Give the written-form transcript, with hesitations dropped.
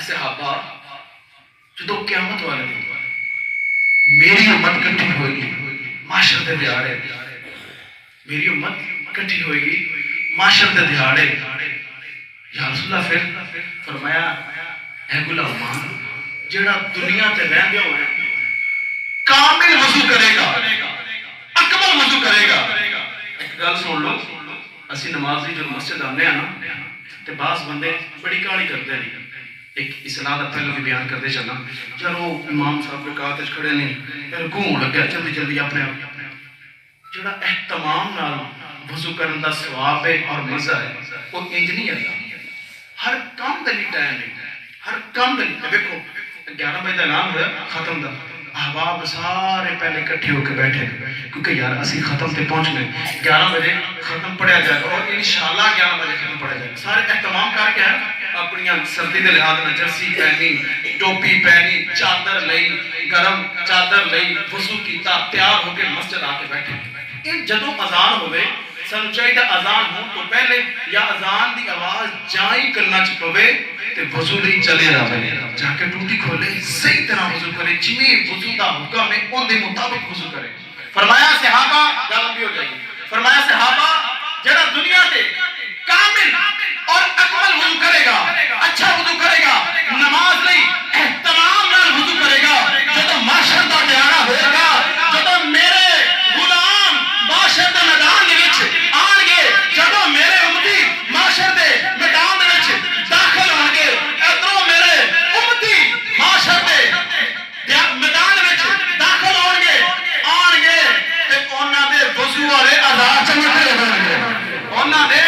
صحابہ جدو قیامت والے دن میری امت کٹھی ہوئے گی معاشر دے دیہاڑے، میری امت کٹھی ہوئے گی معاشر دے دیہاڑے، یا رسول اللہ پھر فرمایا اے غلامان جڑا دنیا تے رہندے ہوئے کامل وضو کرے گا، اکمل وضو کرے گا۔ ایک گل سن لو، اسی نمازی جو مسجد آنے ہیں نا تے بعض بندے بڑی کالی کرتے ہیں، ایک اصلاح دا پہلو بھی بیان کرتے چلنا، چلو امام صاحب رکعت وچ کھڑے نہیں رکوع لگا جلدی جلدی اپنے آپ، جڑا اہتمام نال وضو کرن دا ثواب ہے اور مزہ ہے وہ انج نہیں ہے، ہر کام دا نہیں ٹائم ہے، ہر کام دا نہیں۔ دیکھو 11 بجے دا اعلان ہوا ختم دا، احباب سارے پہلے اکٹھے ہو کے بیٹھے کیونکہ یار اسی ختم تے پہنچنے 11 بجے ختم پڑھیا جائے اور انشاءاللہ 11 بجے ختم پڑھیا جائے، سارے اہتمام کر کے اپنی سردی دے لحاظ نال جرسی پہنی، ٹوپی پہنی، چادر لئی، گرم چادر لئی، وضو کیتا، تیار ہو کے مسجد آ کے بیٹھے۔ ان جدوں اذان ہوئے سانو چاہیے اذان ہون تو پہلے یا اذان دی آواز جائی کرنا چ پوے تے وضو لئی چلے رہے، جا کے ٹوٹی کھولے صحیح طرح وضو کرے، جویں وضو دا حکم ہے اون دے مطابق وضو کرے۔ فرمایا صحابہ گل لمبی ہو جائے گی، فرمایا صحابہ جڑا دنیا تے کامل اور اکمل وضو کرے گا، اچھا وضو کرے گا، نماز لئی اہتمام نال وضو کرے گا، جدوں معاشر دا دیہاڑا ہوئے گا، جدوں میرے غلام معاشر دے میدان دے وچ آن گے، جدوں میرے امتی معاشر دے میدان دے وچ داخل ہون گے، ادھروں میرے امتی معاشر دے میدان دے وچ داخل ہون گے، آن گے تے انہاں دے وضو والے اعضاء چمکتے رہن گے، انہاں دے